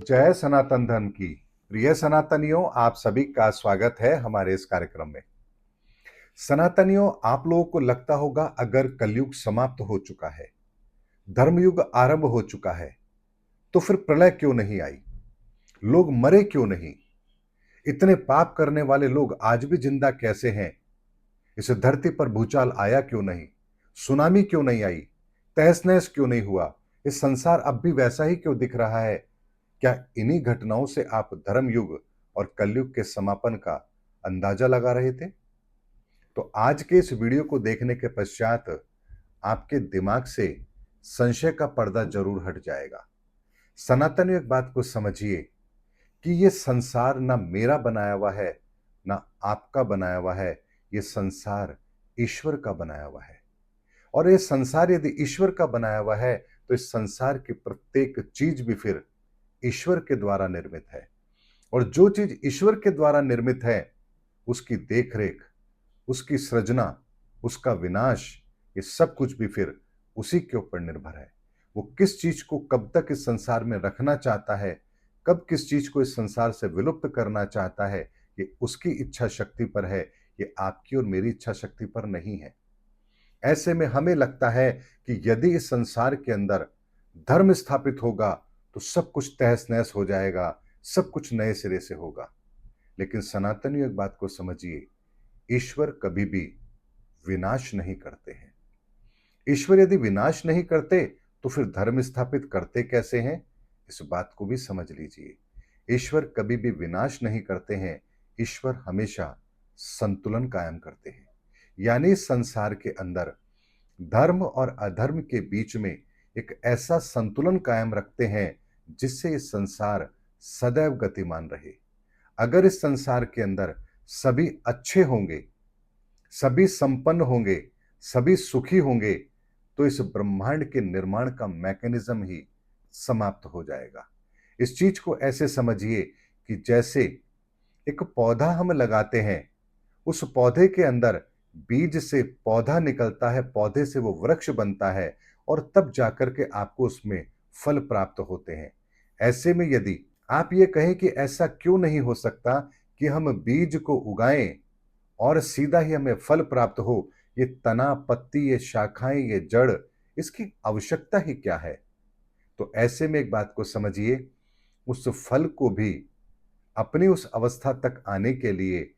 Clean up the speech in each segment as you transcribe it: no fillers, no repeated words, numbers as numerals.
जय सनातन धर्म की। प्रिय सनातनियों, आप सभी का स्वागत है हमारे इस कार्यक्रम में। सनातनियों, आप लोगों को लगता होगा अगर कलयुग समाप्त हो चुका है, धर्मयुग आरंभ हो चुका है, तो फिर प्रलय क्यों नहीं आई? लोग मरे क्यों नहीं? इतने पाप करने वाले लोग आज भी जिंदा कैसे हैं? इस धरती पर भूचाल आया क्यों नहीं? सुनामी क्यों नहीं आई? तहस नहस क्यों नहीं हुआ? इस संसार अब भी वैसा ही क्यों दिख रहा है? क्या इन्हीं घटनाओं से आप धर्म युग और कलयुग के समापन का अंदाजा लगा रहे थे? तो आज के इस वीडियो को देखने के पश्चात आपके दिमाग से संशय का पर्दा जरूर हट जाएगा। सनातन एक बात को समझिए कि ये संसार ना मेरा बनाया हुआ है, ना आपका बनाया हुआ है। ये संसार ईश्वर का बनाया हुआ है। और ये संसार यदि ईश्वर का बनाया हुआ है, तो इस संसार की प्रत्येक चीज भी फिर ईश्वर के द्वारा निर्मित है। और जो चीज ईश्वर के द्वारा निर्मित है, उसकी देखरेख, उसकी सृजना, उसका विनाश, ये सब कुछ भी फिर उसी के ऊपर निर्भर है। वो किस चीज को कब तक इस संसार में रखना चाहता है, कब किस चीज को इस संसार से विलुप्त करना चाहता है, ये उसकी इच्छा शक्ति पर है। ये आपकी और मेरी इच्छा शक्ति पर नहीं है। ऐसे में हमें लगता है कि यदि इस संसार के अंदर धर्म स्थापित होगा, तो सब कुछ तहस नहस हो जाएगा, सब कुछ नए सिरे से होगा। लेकिन सनातनियों एक बात को समझिए, ईश्वर कभी भी विनाश नहीं करते हैं। ईश्वर यदि विनाश नहीं करते, तो फिर धर्म स्थापित करते कैसे हैं? इस बात को भी समझ लीजिए। ईश्वर कभी भी विनाश नहीं करते हैं। ईश्वर हमेशा संतुलन कायम करते हैं। यानी संसार के अंदर धर्म और अधर्म के बीच में एक ऐसा संतुलन कायम रखते हैं जिससे ये संसार सदैव गतिमान रहे। अगर इस संसार के अंदर सभी अच्छे होंगे, सभी संपन्न होंगे, सभी सुखी होंगे, तो इस ब्रह्मांड के निर्माण का मैकेनिज्म ही समाप्त हो जाएगा। इस चीज को ऐसे समझिए कि जैसे एक पौधा हम लगाते हैं, उस पौधे के अंदर बीज से पौधा निकलता है, पौधे से वो वृक्ष बनता है और तब जाकर के आपको उसमें फल प्राप्त होते हैं। ऐसे में यदि आप ये कहें कि ऐसा क्यों नहीं हो सकता कि हम बीज को उगाएं और सीधा ही हमें फल प्राप्त हो, ये तना, पत्ती, ये शाखाएं, ये जड़, इसकी आवश्यकता ही क्या है? तो ऐसे में एक बात को समझिए, उस फल को भी अपनी उस अवस्था तक आने के लिए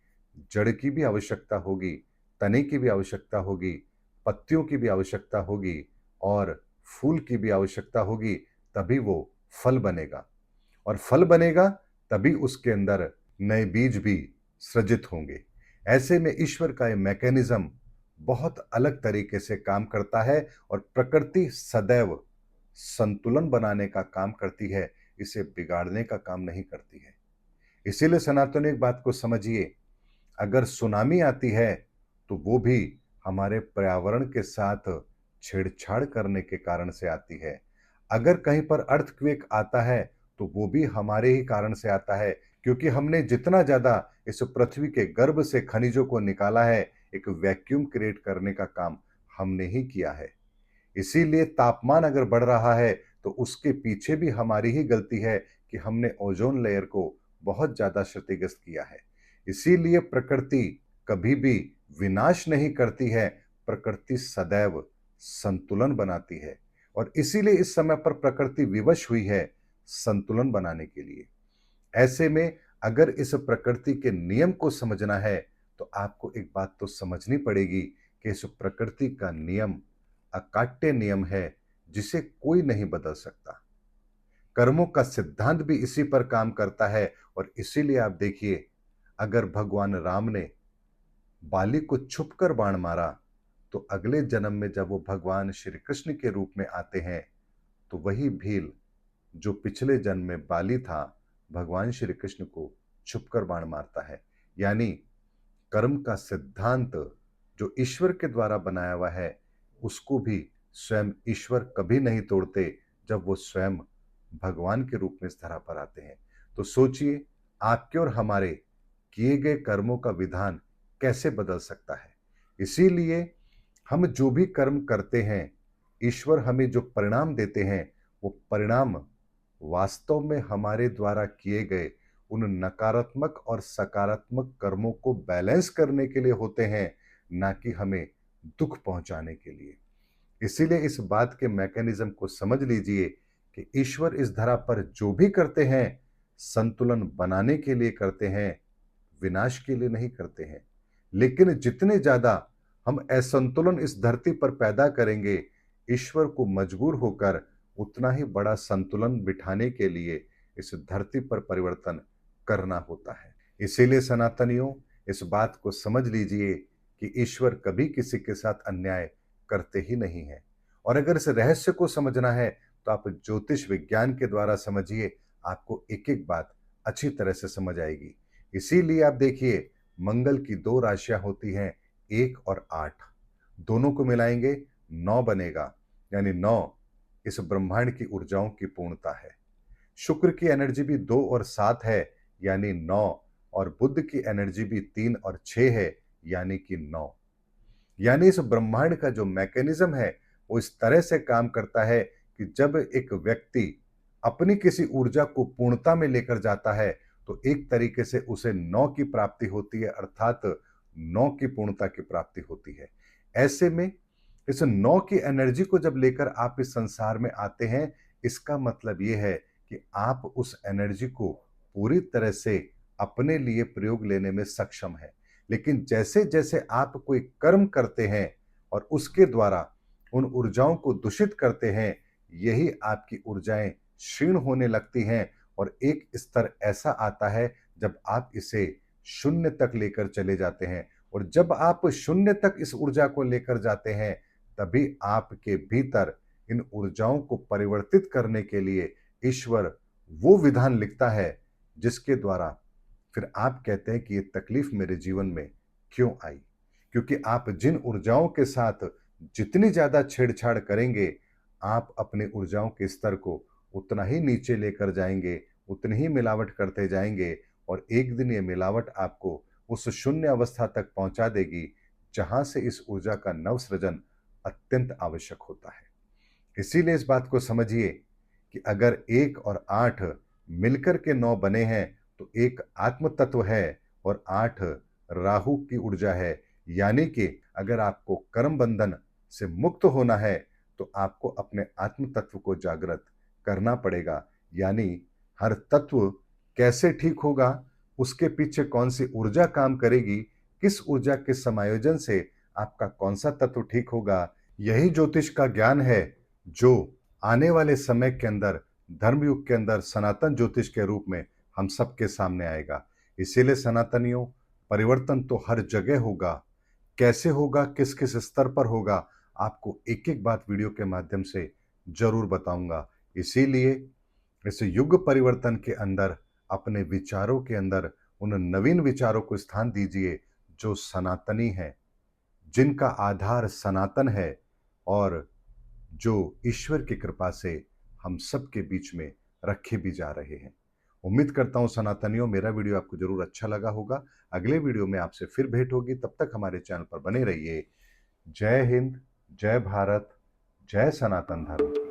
जड़ की भी आवश्यकता होगी, तने की भी आवश्यकता होगी, पत्तियों की भी आवश्यकता होगी और फूल की भी आवश्यकता होगी, तभी वो फल बनेगा। और फल बनेगा तभी उसके अंदर नए बीज भी सृजित होंगे। ऐसे में ईश्वर का ये मैकेनिज्म बहुत अलग तरीके से काम करता है और प्रकृति सदैव संतुलन बनाने का काम करती है, इसे बिगाड़ने का काम नहीं करती है। इसीलिए सनातन एक बात को समझिए, अगर सुनामी आती है तो वो भी हमारे पर्यावरण के साथ छेड़छाड़ करने के कारण से आती है। अगर कहीं पर अर्थक्वेक आता है तो वो भी हमारे ही कारण से आता है, क्योंकि हमने जितना ज्यादा इस पृथ्वी के गर्भ से खनिजों को निकाला है, एक वैक्यूम क्रिएट करने का काम हमने ही किया है। इसीलिए तापमान अगर बढ़ रहा है तो उसके पीछे भी हमारी ही गलती है कि हमने ओजोन लेयर को बहुत ज्यादा क्षतिग्रस्त किया है। इसीलिए प्रकृति कभी भी विनाश नहीं करती है, प्रकृति सदैव संतुलन बनाती है। और इसीलिए इस समय पर प्रकृति विवश हुई है संतुलन बनाने के लिए। ऐसे में अगर इस प्रकृति के नियम को समझना है, तो आपको एक बात तो समझनी पड़ेगी कि इस प्रकृति का नियम अकाट्य नियम है, जिसे कोई नहीं बदल सकता। कर्मों का सिद्धांत भी इसी पर काम करता है। और इसीलिए आप देखिए, अगर भगवान राम ने बाली को छुपकर बाण मारा, तो अगले जन्म में जब वो भगवान श्री कृष्ण के रूप में आते हैं, तो वही भील जो पिछले जन्म में बाली था, भगवान श्री कृष्ण को छुपकर बाण मारता है। यानी कर्म का सिद्धांत जो ईश्वर के द्वारा बनाया हुआ है, उसको भी स्वयं ईश्वर कभी नहीं तोड़ते जब वो स्वयं भगवान के रूप में इस धरा पर आते हैं। तो सोचिए, आपके और हमारे किए गए कर्मों का विधान कैसे बदल सकता है? इसीलिए हम जो भी कर्म करते हैं, ईश्वर हमें जो परिणाम देते हैं, वो परिणाम वास्तव में हमारे द्वारा किए गए उन नकारात्मक और सकारात्मक कर्मों को बैलेंस करने के लिए होते हैं, ना कि हमें दुख पहुंचाने के लिए। इसीलिए इस बात के मैकेनिज्म को समझ लीजिए कि ईश्वर इस धरा पर जो भी करते हैं, संतुलन बनाने के लिए करते हैं, विनाश के लिए नहीं करते हैं। लेकिन जितने ज्यादा हम असंतुलन इस धरती पर पैदा करेंगे, ईश्वर को मजबूर होकर उतना ही बड़ा संतुलन बिठाने के लिए इस धरती पर परिवर्तन करना होता है। इसीलिए सनातनियों, इस बात को समझ लीजिए कि ईश्वर कभी किसी के साथ अन्याय करते ही नहीं है। और अगर इस रहस्य को समझना है तो आप ज्योतिष विज्ञान के द्वारा समझिए, आपको एक एक बात अच्छी तरह से समझ आएगी। इसीलिए आप देखिए, मंगल की दो राशियां होती हैं, 1 और 8। दोनों को मिलाएंगे 9 बनेगा, यानी 9 इस ब्रह्मांड की ऊर्जाओं की पूर्णता है। शुक्र की एनर्जी भी 2 और 7 है, यानी 9। और बुध की एनर्जी भी 3 और 6 है, यानी कि 9। यानी इस ब्रह्मांड का जो मैकेनिज्म है वो इस तरह से काम करता है कि जब एक व्यक्ति अपनी किसी ऊर्जा को पूर्णता में लेकर जाता है तो एक तरीके से उसे 9 की प्राप्ति होती है, अर्थात 9 की पूर्णता की प्राप्ति होती है। ऐसे में इस 9 की एनर्जी को जब लेकर आप इस संसार में आते हैं, इसका मतलब ये है कि आप उस एनर्जी को पूरी तरह से अपने लिए प्रयोग लेने में सक्षम है। लेकिन जैसे जैसे आप कोई कर्म करते हैं और उसके द्वारा उन ऊर्जाओं को दूषित करते हैं, यही आपकी ऊर्जाएं क्षीण होने लगती हैं और एक स्तर ऐसा आता है जब आप इसे शून्य तक लेकर चले जाते हैं। और जब आप शून्य तक इस ऊर्जा को लेकर जाते हैं, तभी आपके भीतर इन ऊर्जाओं को परिवर्तित करने के लिए ईश्वर वो विधान लिखता है जिसके द्वारा फिर आप कहते हैं कि ये तकलीफ मेरे जीवन में क्यों आई। क्योंकि आप जिन ऊर्जाओं के साथ जितनी ज्यादा छेड़छाड़ करेंगे, आप अपनी ऊर्जाओं के स्तर को उतना ही नीचे लेकर जाएंगे, उतनी ही मिलावट करते जाएंगे और एक दिन ये मिलावट आपको उस शून्य अवस्था तक पहुंचा देगी जहां से इस ऊर्जा का नवसृजन अत्यंत आवश्यक होता है। इसीलिए इस बात को समझिए कि अगर 1 और 8 मिलकर के 9 बने हैं तो एक आत्म तत्व है और 8 राहु की ऊर्जा है। यानी कि अगर आपको कर्म बंधन से मुक्त होना है तो आपको अपने आत्म तत्व को जागृत करना पड़ेगा। यानी हर तत्व कैसे ठीक होगा, उसके पीछे कौन सी ऊर्जा काम करेगी, किस ऊर्जा के समायोजन से आपका कौन सा तत्व ठीक होगा, यही ज्योतिष का ज्ञान है जो आने वाले समय के अंदर धर्मयुग के अंदर सनातन ज्योतिष के रूप में हम सबके सामने आएगा। इसीलिए सनातनियों, परिवर्तन तो हर जगह होगा। कैसे होगा, किस किस स्तर पर होगा, आपको एक एक बात वीडियो के माध्यम से जरूर बताऊंगा। इसीलिए इस युग परिवर्तन के अंदर अपने विचारों के अंदर उन नवीन विचारों को स्थान दीजिए जो सनातनी है, जिनका आधार सनातन है और जो ईश्वर की कृपा से हम सबके बीच में रखे भी जा रहे हैं। उम्मीद करता हूं सनातनियों, मेरा वीडियो आपको जरूर अच्छा लगा होगा। अगले वीडियो में आपसे फिर भेंट होगी, तब तक हमारे चैनल पर बने रहिए। जय हिंद, जय भारत, जय सनातन धर्म।